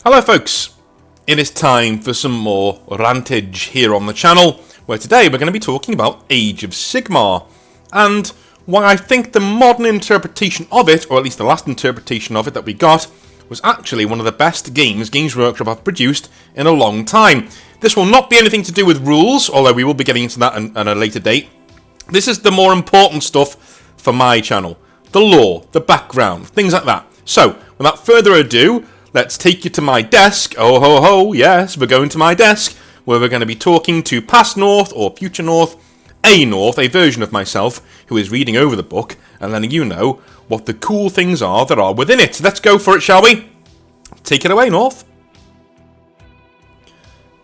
Hello folks, it is time for some more rantage here on the channel, where today we're going to be talking about Age of Sigmar, and why I think the modern interpretation of it, or at least the last interpretation of it that we got, was actually one of the best games Games Workshop have produced in a long time. This will not be anything to do with rules, although we will be getting into that at a later date. This is the more important stuff for my channel. The lore, the background, things like that. So, without further ado, let's take you to my desk. Oh ho ho, yes, we're going to my desk, where we're going to be talking to past North, or future North, a version of myself, who is reading over the book, and letting you know what the cool things are that are within it. Let's go for it, shall we? Take it away, North.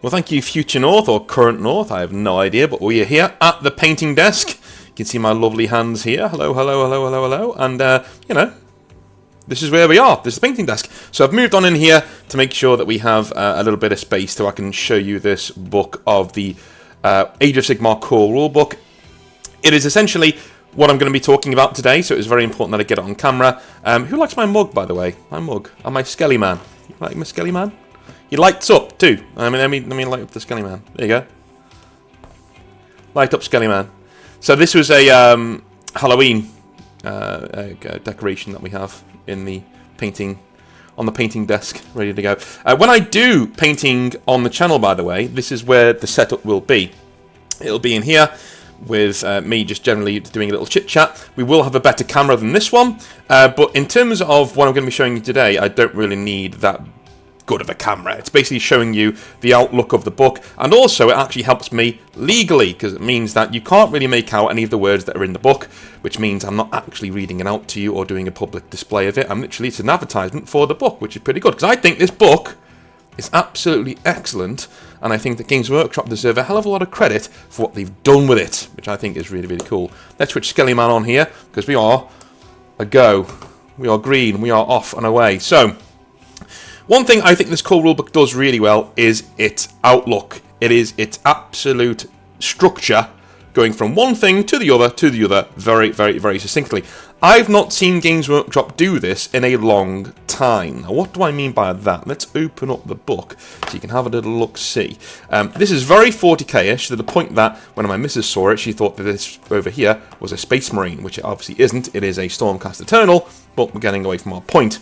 Well, thank you, future North, or current North, I have no idea, but we are here at the painting desk. You can see my lovely hands here. Hello, hello, hello, hello, hello, and, this is where we are. This is the painting desk. So I've moved on in here to make sure that we have a little bit of space so I can show you this book of the Age of Sigmar core rulebook. It is essentially what I'm going to be talking about today, so it's very important that I get it on camera. Who likes my mug, by the way? My mug. And my Skelly Man. You like my Skelly Man? He lights up too. Let me light up the Skelly Man. There you go. Light up Skelly Man. So this was a Halloween decoration that we have in the painting, on the painting desk, ready to go. When I do painting on the channel, by the way, this is where the setup will be. It'll be in here with me just generally doing a little chit chat. We will have a better camera than this one, but in terms of what I'm going to be showing you today, I don't really need that good of a camera. It's basically showing you the outlook of the book, and also it actually helps me legally, because it means that you can't really make out any of the words that are in the book, which means I'm not actually reading it out to you or doing a public display of it. It's an advertisement for the book, which is pretty good, because I think this book is absolutely excellent, and I think that Games Workshop deserve a hell of a lot of credit for what they've done with it, which I think is really, really cool. Let's switch Skelly Man on here, because we are a go. We are green. We are off and away. So, one thing I think this core rulebook does really well is its outlook. It is its absolute structure, going from one thing to the other, very, very, very succinctly. I've not seen Games Workshop do this in a long time. Now, what do I mean by that? Let's open up the book so you can have a little look-see. This is very 40k-ish, to the point that when my missus saw it, she thought that this over here was a Space Marine, which it obviously isn't. It is a Stormcast Eternal, but we're getting away from our point.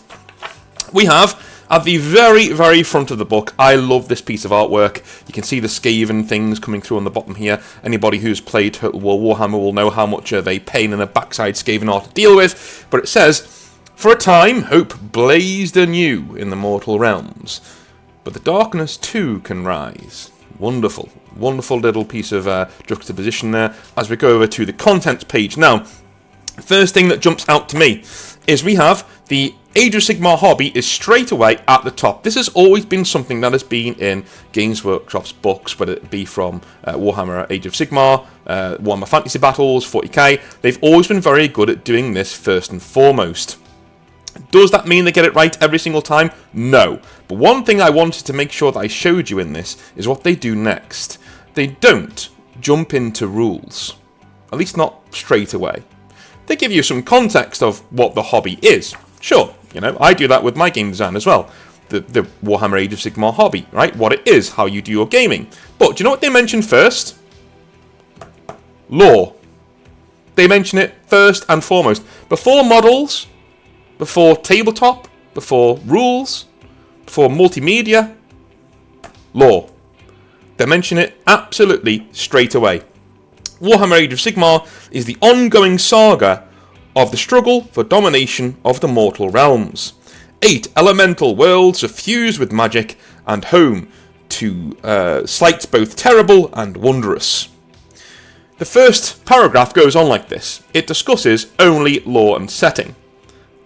We have, at the very, very front of the book, I love this piece of artwork. You can see the Skaven things coming through on the bottom here. Anybody who's played Total War Warhammer will know how much of a pain in the backside Skaven are to deal with. But it says, "For a time, hope blazed anew in the mortal realms, but the darkness too can rise." Wonderful, wonderful little piece of juxtaposition there as we go over to the contents page. Now, first thing that jumps out to me is we have the Age of Sigmar hobby is straight away at the top. This has always been something that has been in Games Workshop's books, whether it be from Warhammer Age of Sigmar, Warhammer Fantasy Battles, 40k. They've always been very good at doing this first and foremost. Does that mean they get it right every single time? No. But one thing I wanted to make sure that I showed you in this is what they do next. They don't jump into rules. At least not straight away. They give you some context of what the hobby is. Sure, I do that with my game design as well. The Warhammer Age of Sigmar hobby, right? What it is, how you do your gaming. But do you know what they mention first? Lore. They mention it first and foremost. Before models, before tabletop, before rules, before multimedia, lore. They mention it absolutely straight away. Warhammer Age of Sigmar is the ongoing saga of the struggle for domination of the mortal realms. 8 elemental worlds suffused with magic and home to sights both terrible and wondrous. The first paragraph goes on like this. It discusses only lore and setting.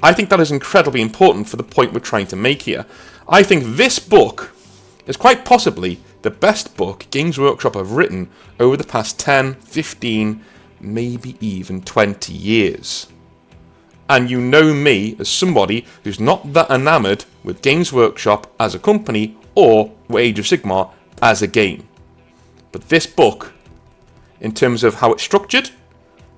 I think that is incredibly important for the point we're trying to make here. I think this book is quite possibly the best book Games Workshop have written over the past 10, 15, maybe even 20 years. And you know me as somebody who's not that enamoured with Games Workshop as a company or Age of Sigmar as a game. But this book, in terms of how it's structured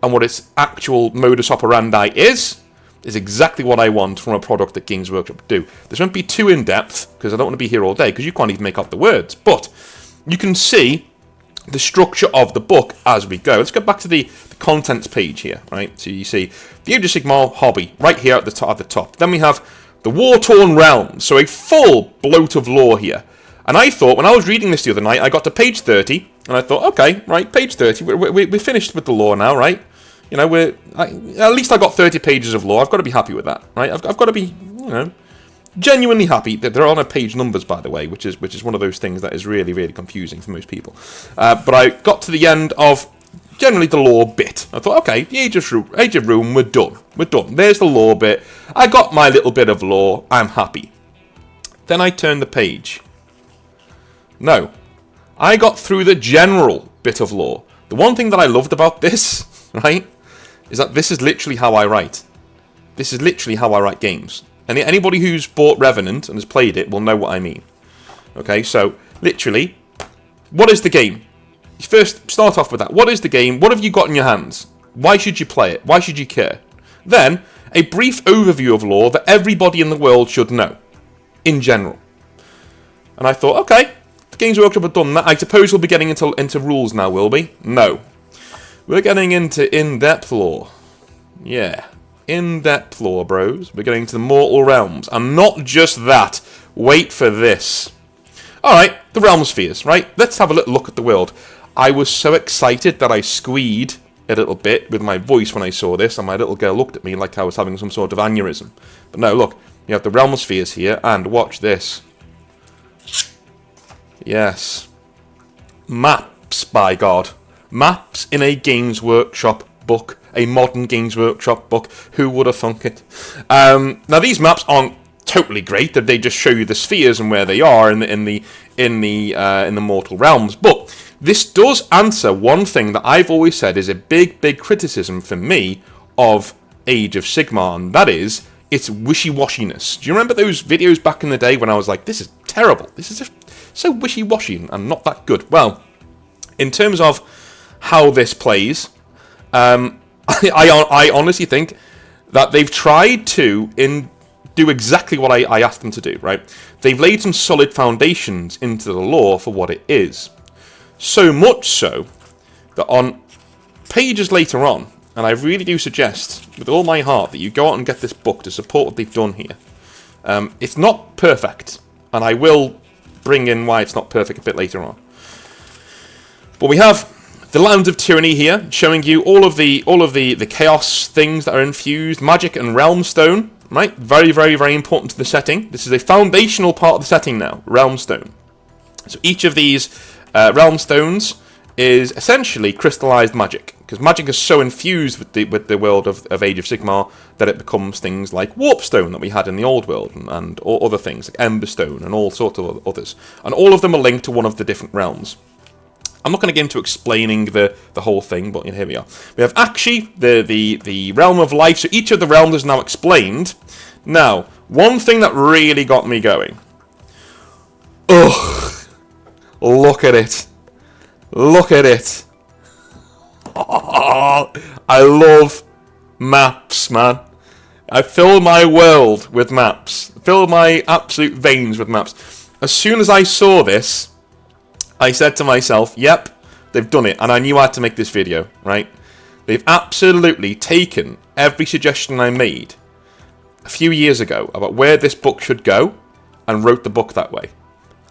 and what its actual modus operandi is, is exactly what I want from a product that Games Workshop do. This won't be too in-depth, because I don't want to be here all day, because you can't even make out the words. But you can see the structure of the book as we go. Let's go back to the contents page here, right? So you see the Age of Sigmar hobby right here at the top. Then we have the War-Torn Realms, so a full bloat of lore here. And I thought, when I was reading this the other night, I got to page 30, and I thought, okay, right, page 30, we're finished with the lore now, right? You know, at least I got 30 pages of lore. I've got to be happy with that, right? I've got to be, you know, genuinely happy. That there are no page numbers, by the way, which is one of those things that is really, really confusing for most people. But I got to the end of generally the lore bit. I thought, okay, the Age of Rune, we're done. We're done. There's the lore bit. I got my little bit of lore. I'm happy. Then I turned the page. No. I got through the general bit of lore. The one thing that I loved about this, right, is that this is literally how I write. This is literally how I write games. And anybody who's bought Revenant and has played it will know what I mean. Okay, so, literally, what is the game? You first start off with that. What is the game? What have you got in your hands? Why should you play it? Why should you care? Then, a brief overview of lore that everybody in the world should know. In general. And I thought, okay, the Games Workshop have done that. I suppose we'll be getting into rules now, will we? No. We're getting into in-depth lore. Yeah. In-depth lore, bros. We're getting to the Mortal Realms. And not just that. Wait for this. Alright, the Realm Spheres, right? Let's have a little look at the world. I was so excited that I squeed a little bit with my voice when I saw this, and my little girl looked at me like I was having some sort of aneurysm. But no, look. You have the Realm Spheres here, and watch this. Yes. Maps, by God. Maps in a Games Workshop book. A modern Games Workshop book. Who would have thunk it? Now, these maps aren't totally great. That they just show you the spheres and where they are in the mortal realms. But this does answer one thing that I've always said is a big, big criticism for me of Age of Sigmar, and that is its wishy-washiness. Do you remember those videos back in the day when I was like, this is terrible. This is just so wishy-washy and not that good. Well, in terms of how this plays, I honestly think that they've tried to do exactly what I asked them to do, right? They've laid some solid foundations into the lore for what it is. So much so that on pages later on, and I really do suggest with all my heart that you go out and get this book to support what they've done here. It's not perfect, and I will bring in why it's not perfect a bit later on. But we have the Lands of Tyranny here, showing you all of the chaos things that are infused, magic and realm stone, right? Very, very, very important to the setting. This is a foundational part of the setting now, realm stone. So each of these realm stones is essentially crystallized magic, because magic is so infused with the world of Age of Sigmar that it becomes things like Warpstone that we had in the old world, and other things like Emberstone and all sorts of others. And all of them are linked to one of the different realms. I'm not going to get into explaining the whole thing, but here we are. We have Akshi, the realm of life, so each of the realms is now explained. Now, one thing that really got me going. Ugh! Look at it. Look at it. Oh, I love maps, man. I fill my world with maps. Fill my absolute veins with maps. As soon as I saw this, I said to myself, yep, they've done it. And I knew I had to make this video, right? They've absolutely taken every suggestion I made a few years ago about where this book should go and wrote the book that way.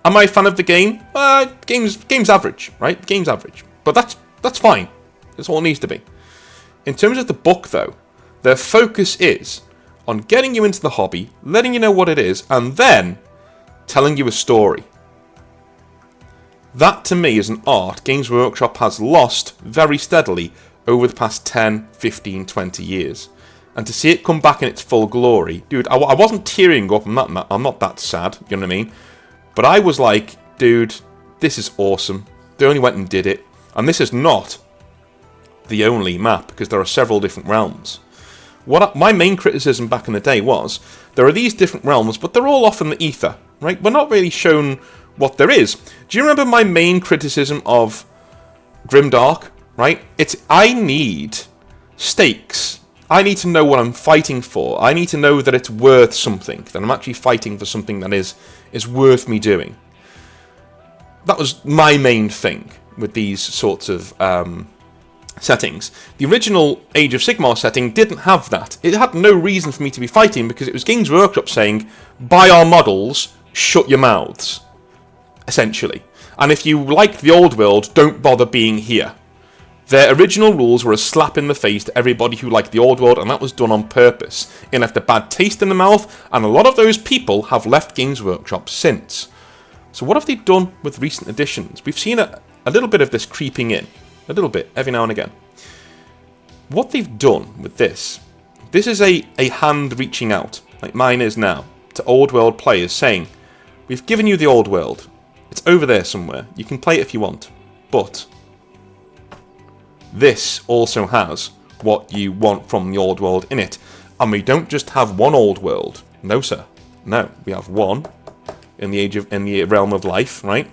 Am I a fan of the game? Game's average, right? Game's average. But that's fine. That's all it needs to be. In terms of the book, though, their focus is on getting you into the hobby, letting you know what it is, and then telling you a story. That, to me, is an art Games Workshop has lost very steadily over the past 10, 15, 20 years. And to see it come back in its full glory... Dude, I wasn't tearing up. I'm not that sad, you know what I mean? But I was like, dude, this is awesome. They only went and did it. And this is not the only map, because there are several different realms. My main criticism back in the day was, there are these different realms, but they're all off in the ether, right? We're not really shown what there is. Do you remember my main criticism of Grimdark, right? I need stakes. I need to know what I'm fighting for. I need to know that it's worth something, that I'm actually fighting for something that is worth me doing. That was my main thing with these sorts of settings. The original Age of Sigmar setting didn't have that. It had no reason for me to be fighting because it was Games Workshop saying, buy our models, shut your mouths, essentially. And if you like the old world, don't bother being here. Their original rules were a slap in the face to everybody who liked the old world, and that was done on purpose. It left a bad taste in the mouth, and a lot of those people have left Games Workshop since. So what have they done with recent additions? We've seen a little bit of this creeping in. A little bit, every now and again. What they've done with this is a hand reaching out, like mine is now, to old world players saying, we've given you the old world. It's over there somewhere. You can play it if you want. But this also has what you want from the old world in it. And we don't just have one old world. No, sir. No, we have one in the realm of life, right?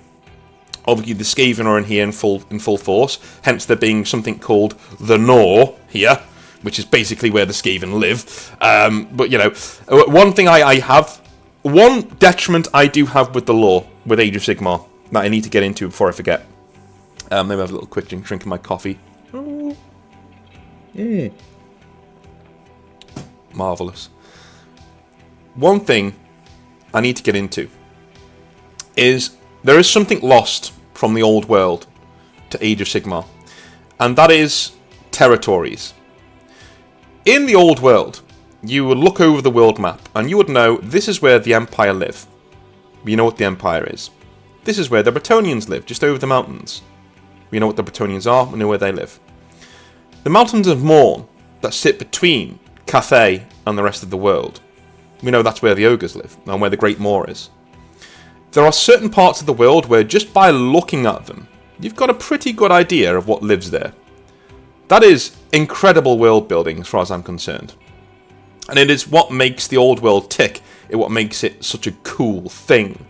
Obviously, the Skaven are in here in full force. Hence, there being something called the Nor here, which is basically where the Skaven live. But you know, one thing one detriment I do have with the lore with Age of Sigmar that I need to get into before I forget. Maybe have a little quick drink of my coffee. Marvelous. One thing I need to get into is there is something lost from the old world to Age of Sigmar, and that is territories. In the old world, you would look over the world map and you would know this is where the Empire live. You know what the Empire is. This is where the Bretonnians live, just over the mountains. We know what the Bretonnians are, we know where they live. The Mountains of Morn that sit between Cathay and the rest of the world, we know that's where the ogres live and where the Great Moor is. There are certain parts of the world where just by looking at them, you've got a pretty good idea of what lives there. That is incredible world building as far as I'm concerned. And it is what makes the old world tick. It's what makes it such a cool thing.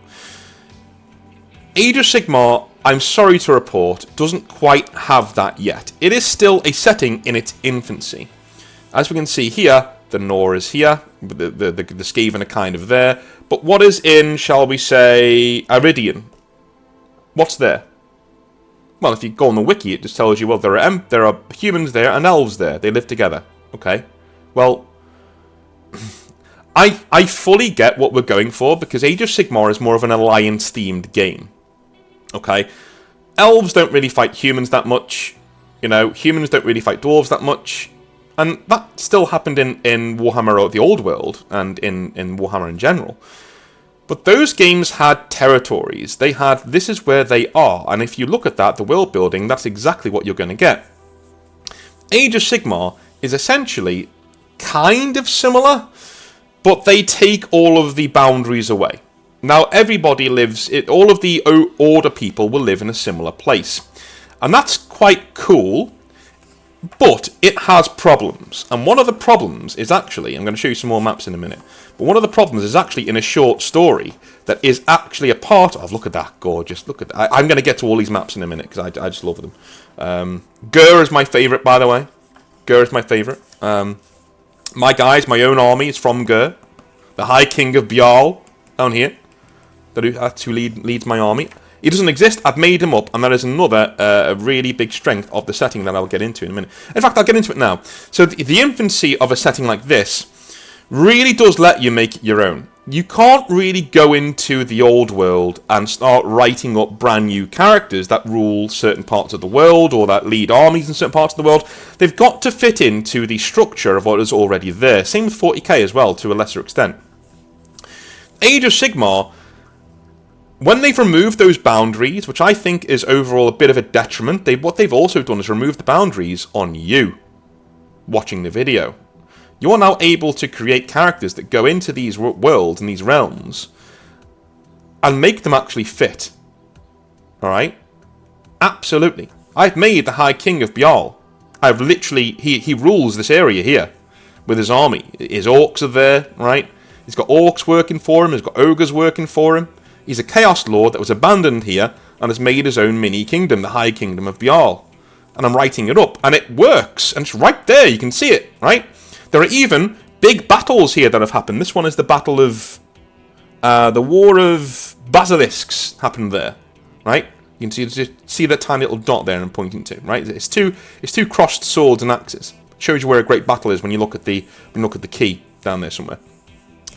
Age of Sigmar, I'm sorry to report, doesn't quite have that yet. It is still a setting in its infancy. As we can see here, the Nor is here, the Skaven are kind of there. But what is in, shall we say, Aridian? What's there? Well, if you go on the wiki, it just tells you, well, there are humans there and elves there. They live together. Okay. Well, I fully get what we're going for, because Age of Sigmar is more of an alliance-themed game. Okay. Elves don't really fight humans that much. You know, humans don't really fight dwarves that much. And that still happened in Warhammer, the old world, and in Warhammer in general. But those games had territories. They had, this is where they are. And if you look at that, the world building, that's exactly what you're going to get. Age of Sigmar is essentially kind of similar, but they take all of the boundaries away. Now, everybody lives, all of the Order people will live in a similar place. And that's quite cool. But it has problems, and one of the problems is actually, I'm going to show you some more maps in a minute, but one of the problems is actually in a short story that is actually a part of, look at that, gorgeous, look at that, I'm going to get to all these maps in a minute, because I just love them. Gur is my favourite, by the way. Gur is my favourite. My guys, my own army is from Gur. The High King of Bjarl, down here, that's who leads my army. He doesn't exist, I've made him up, and that is another really big strength of the setting that I'll get into in a minute. In fact, I'll get into it now. So the infancy of a setting like this really does let you make it your own. You can't really go into the old world and start writing up brand new characters that rule certain parts of the world or that lead armies in certain parts of the world. They've got to fit into the structure of what is already there. Same with 40k as well, to a lesser extent. Age of Sigmar, when they've removed those boundaries, which I think is overall a bit of a detriment, what they've also done is remove the boundaries on you watching the video. You are now able to create characters that go into these worlds and these realms and make them actually fit. Alright? Absolutely. I've made the High King of Bjarl. I've literally, he rules this area here with his army. His orcs are there, right? He's got orcs working for him, he's got ogres working for him. He's a Chaos Lord that was abandoned here and has made his own mini-kingdom, the High Kingdom of Bjarl. And I'm writing it up, and it works, and it's right there, you can see it, right? There are even big battles here that have happened. This one is the Battle of... the War of Basilisks happened there, right? You can see that tiny little dot there I'm pointing to, right? It's two crossed swords and axes. It shows you where a great battle is when you look at the key down there somewhere.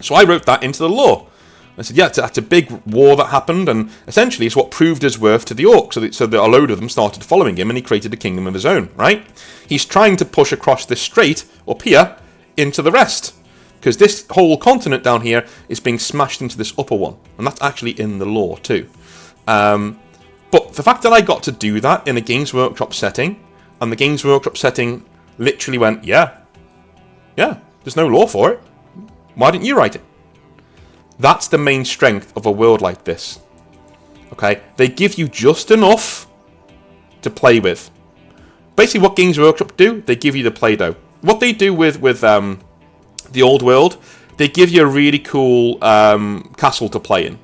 So I wrote that into the lore. I said, yeah, that's a big war that happened, and essentially it's what proved his worth to the orcs, so that a load of them started following him, and he created a kingdom of his own, right? He's trying to push across this strait, up here, into the rest, because this whole continent down here is being smashed into this upper one, and that's actually in the lore too. But the fact that I got to do that in a Games Workshop setting, and the Games Workshop setting literally went, yeah, there's no lore for it. Why didn't you write it? That's the main strength of a world like this. Okay? They give you just enough to play with. Basically what Games Workshop do, they give you the Play-Doh. What they do with the old world, they give you a really cool castle to play in.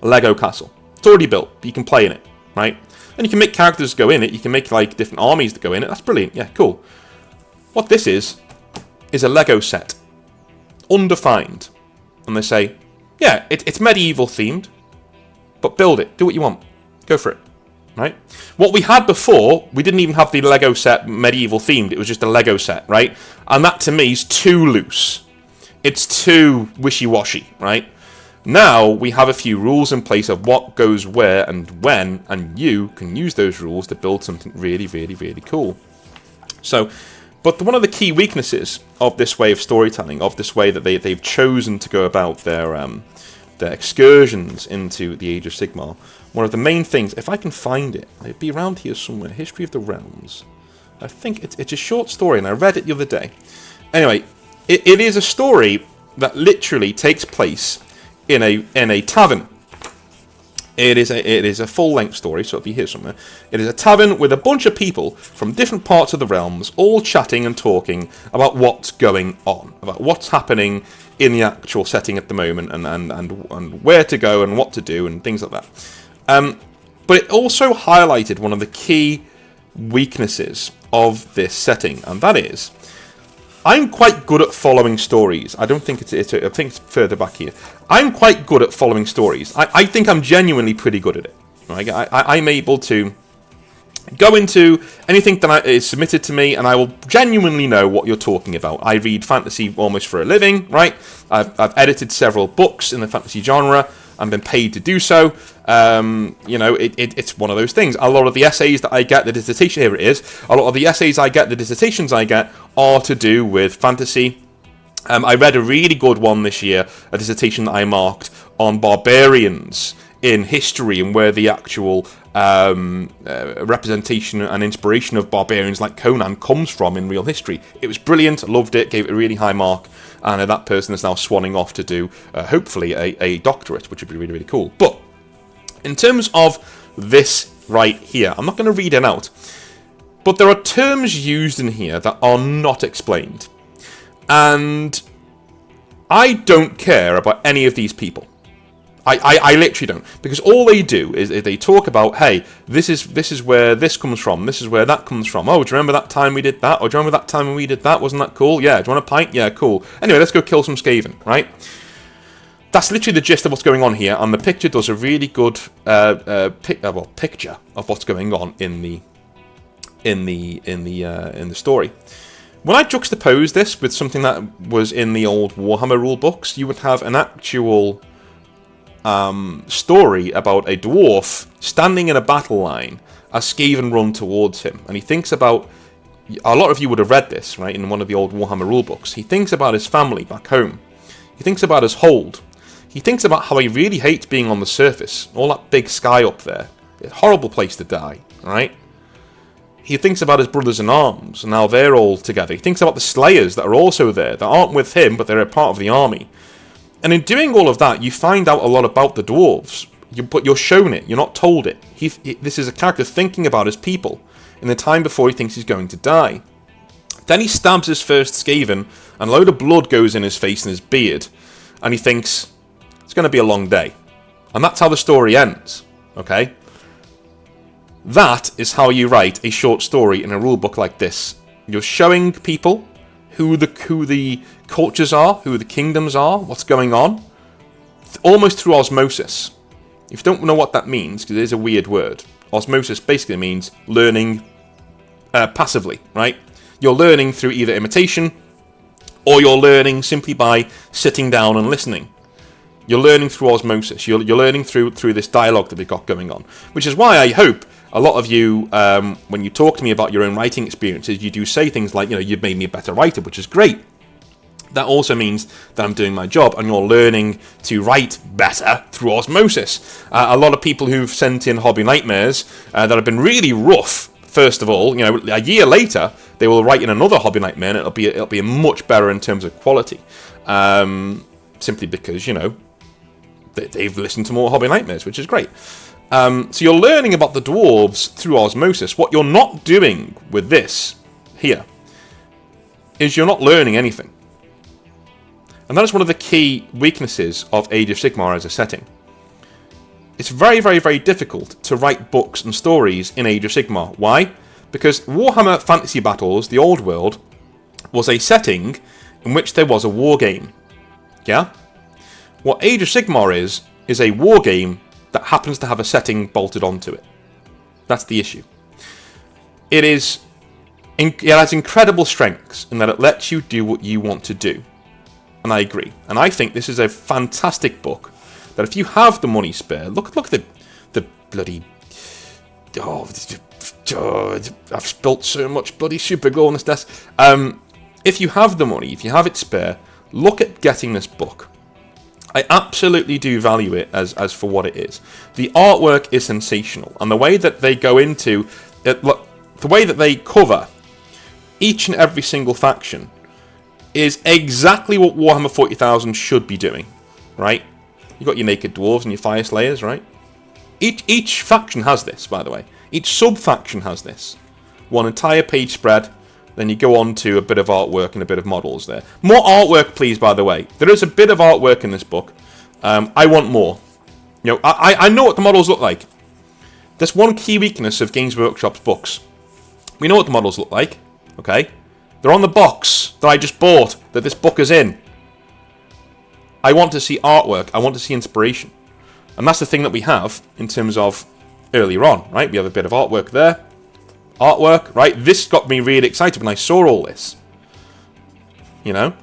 A Lego castle. It's already built, but you can play in it, right? And you can make characters go in it. You can make like different armies that go in it. That's brilliant. Yeah, cool. What this is a Lego set. Undefined. And they say, yeah, it's medieval themed, but build it. Do what you want. Go for it. Right? What we had before, we didn't even have the Lego set medieval themed. It was just a Lego set, right? And that to me is too loose. It's too wishy-washy, right? Now we have a few rules in place of what goes where and when, and you can use those rules to build something really, really, really cool. So, but one of the key weaknesses of this way of storytelling, of this way that they've chosen to go about their excursions into the Age of Sigmar, one of the main things, if I can find it, it'd be around here somewhere, History of the Realms. I think it's a short story, and I read it the other day. Anyway, it is a story that literally takes place in a tavern. It is a full-length story, so it'll be here somewhere. It is a tavern with a bunch of people from different parts of the realms, all chatting and talking about what's going on, about what's happening in the actual setting at the moment, and where to go and what to do and things like that. But it also highlighted one of the key weaknesses of this setting, and that is, I'm quite good at following stories. I don't think I think it's further back here. I'm quite good at following stories. I think I'm genuinely pretty good at it. Right? I'm able to go into anything that is submitted to me, and I will genuinely know what you're talking about. I read fantasy almost for a living, right? I've edited several books in the fantasy genre and been paid to do so. You know, it's one of those things. A lot of the essays that I get, the dissertation, here it is. A lot of the essays I get, the dissertations I get, are to do with fantasy. I read a really good one this year, a dissertation that I marked on barbarians in history and where the actual representation and inspiration of barbarians like Conan comes from in real history. It was brilliant, I loved it, gave it a really high mark, and that person is now swanning off to do, hopefully, a doctorate, which would be really, really cool. But in terms of this right here, I'm not going to read it out, but there are terms used in here that are not explained. And I don't care about any of these people. I literally don't, because all they do is they talk about, hey, this is where this comes from, this is where that comes from. Oh, do you remember that time we did that? Or do you remember that time when we did that? Wasn't that cool? Yeah. Do you want a pint? Yeah, cool. Anyway, let's go kill some Skaven, right? That's literally the gist of what's going on here, and the picture does a really good picture of what's going on in the story. When I juxtapose this with something that was in the old Warhammer rule books, you would have an actual story about a dwarf standing in a battle line as Skaven run towards him, and he thinks about, a lot of you would have read this, right, in one of the old Warhammer rule books. He thinks about his family back home. He thinks about his hold. He thinks about how he really hates being on the surface, all that big sky up there. It's a horrible place to die, right? He thinks about his brothers in arms, and how they're all together. He thinks about the Slayers that are also there, that aren't with him, but they're a part of the army. And in doing all of that, you find out a lot about the dwarves, but you're shown it, you're not told it. This is a character thinking about his people in the time before he thinks he's going to die. Then he stabs his first Skaven, and a load of blood goes in his face and his beard, and he thinks, it's going to be a long day. And that's how the story ends, okay? That is how you write a short story in a rulebook like this. You're showing people who the cultures are, who the kingdoms are, what's going on, almost through osmosis. If you don't know what that means, because it is a weird word, osmosis basically means learning passively, right? You're learning through either imitation, or you're learning simply by sitting down and listening. You're learning through osmosis. You're learning through this dialogue that we've got going on. Which is why I hope a lot of you, when you talk to me about your own writing experiences, you do say things like, you've made me a better writer, which is great. That also means that I'm doing my job, and you're learning to write better through osmosis. A lot of people who've sent in hobby nightmares that have been really rough, first of all, a year later, they will write in another hobby nightmare, and it'll be much better in terms of quality. Simply because, they've listened to more hobby nightmares, which is great. So you're learning about the dwarves through osmosis. What you're not doing with this here is you're not learning anything. And that is one of the key weaknesses of Age of Sigmar as a setting. It's very, very, very difficult to write books and stories in Age of Sigmar. Why? Because Warhammer Fantasy Battles, the old world, was a setting in which there was a war game. Yeah? What Age of Sigmar is a war game that happens to have a setting bolted onto it. That's the issue. It has incredible strengths in that it lets you do what you want to do. And I agree. And I think this is a fantastic book that if you have the money spare, look at the bloody... I've spilt so much bloody super glue on this desk. If you have the money, if you have it spare, look at getting this book. I absolutely do value it as for what it is. The artwork is sensational, and the way that they go into it, the way that they cover each and every single faction is exactly what Warhammer 40,000 should be doing, right? You've got your naked dwarves and your fire slayers, right? Each faction has this, by the way. Each sub-faction has this. One entire page spread, then you go on to a bit of artwork and a bit of models there. More artwork, please, by the way. There is a bit of artwork in this book. I want more. I know what the models look like. That's one key weakness of Games Workshop's books. We know what the models look like, okay? They're on the box that I just bought, that this book is in. I want to see artwork. I want to see inspiration. And that's the thing that we have in terms of earlier on, right? We have a bit of artwork there. Artwork, right? This got me really excited when I saw all this. I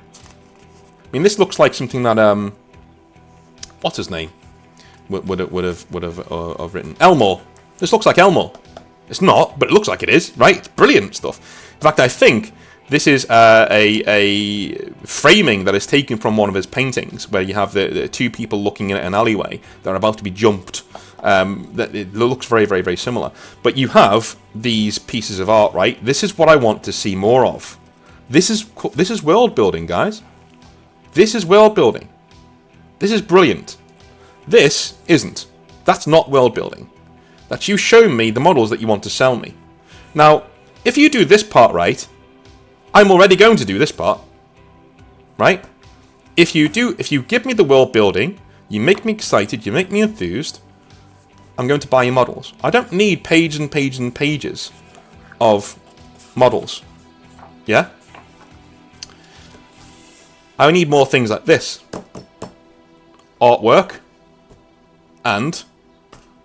mean, this looks like something that, what's his name? Would have written. Elmore. This looks like Elmore. It's not, but it looks like it is, right? It's brilliant stuff. In fact, I think this is a framing that is taken from one of his paintings, where you have the two people looking in at an alleyway that are about to be jumped. It looks very, very, very similar. But you have these pieces of art, right? This is what I want to see more of. This is world building, guys. This is world building. This is brilliant. This isn't. That's not world building. That's you showing me the models that you want to sell me. Now, if you do this part right, I'm already going to do this part, right? If you give me the world building, you make me excited, you make me enthused, I'm going to buy your models. I don't need pages and pages and pages of models. Yeah? I need more things like this. Artwork and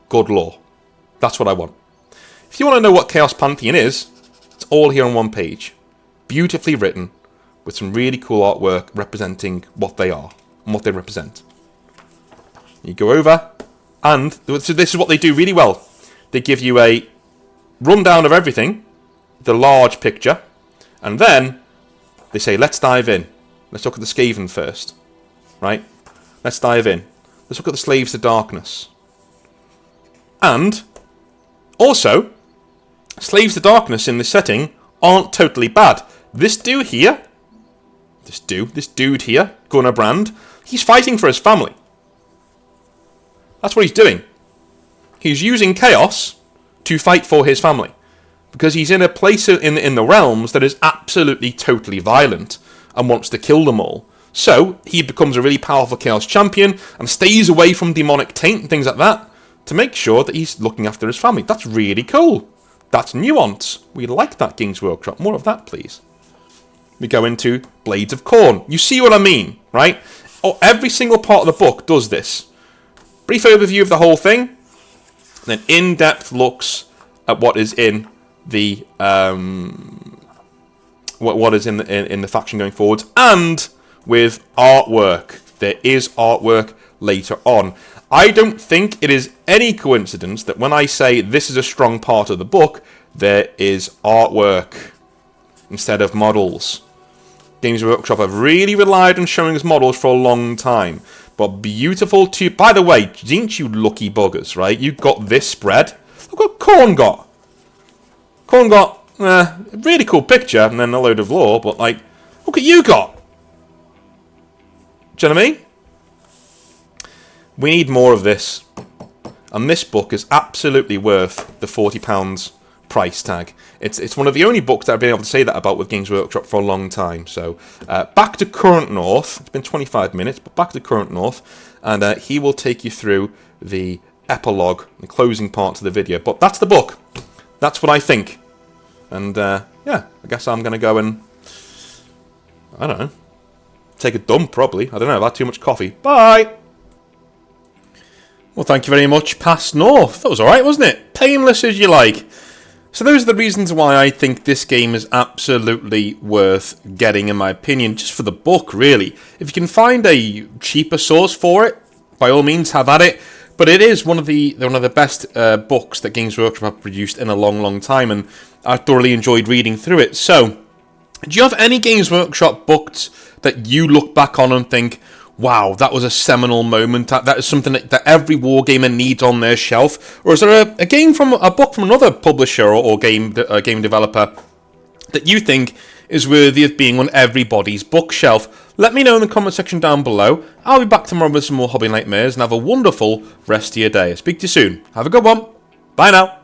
good lore. That's what I want. If you want to know what Chaos Pantheon is, it's all here on one page. Beautifully written, with some really cool artwork representing what they are and what they represent. You go over, and so this is what they do really well. They give you a rundown of everything, the large picture, and then they say, let's dive in. Let's look at the Skaven first. Right? Let's dive in. Let's look at the Slaves to Darkness. And also, Slaves to Darkness in this setting aren't totally bad. This dude here, Gunnar Brand, he's fighting for his family. That's what he's doing. He's using chaos to fight for his family. Because he's in a place in the realms that is absolutely, totally violent and wants to kill them all. So, he becomes a really powerful chaos champion and stays away from demonic taint and things like that to make sure that he's looking after his family. That's really cool. That's nuance. We like that, Games Workshop. More of that, please. we go into Blades of Corn. You see what I mean, right? Oh, every single part of the book does this. Brief overview of the whole thing, then in-depth looks at what is in the what is in the faction going forwards, and with artwork. There is artwork later on. I don't think it is any coincidence that when I say this is a strong part of the book, there is artwork instead of models. Games Workshop have really relied on showing us models for a long time. But beautiful too. By the way, ain't you lucky buggers, right? You got this spread. Look what Corn got. Corn got a really cool picture and then a load of lore, but like, look what you got. Do you know what I mean? We need more of this. And this book is absolutely worth the £40 price tag. It's one of the only books that I've been able to say that about with Games Workshop for a long time. So back to Current North. It's been 25 minutes, but back to Current North, and he will take you through the epilogue, the closing part of the video. But that's the book. That's what I think. And yeah, I guess I'm gonna go and I don't know, take a dump probably. I don't know. I've had too much coffee. Bye. Well, thank you very much, Past North. That was alright, wasn't it? Painless as you like. So those are the reasons why I think this game is absolutely worth getting, in my opinion, just for the book, really. If you can find a cheaper source for it, by all means, have at it. But it is one of the best books that Games Workshop have produced in a long, long time, and I thoroughly enjoyed reading through it. So, do you have any Games Workshop books that you look back on and think, wow, that was a seminal moment, that is something that every wargamer needs on their shelf? Or is there a book from another publisher or game developer that you think is worthy of being on everybody's bookshelf? Let me know in the comment section down below. I'll be back tomorrow with some more Hobby Nightmares, and have a wonderful rest of your day. Speak to you soon. Have a good one. Bye now.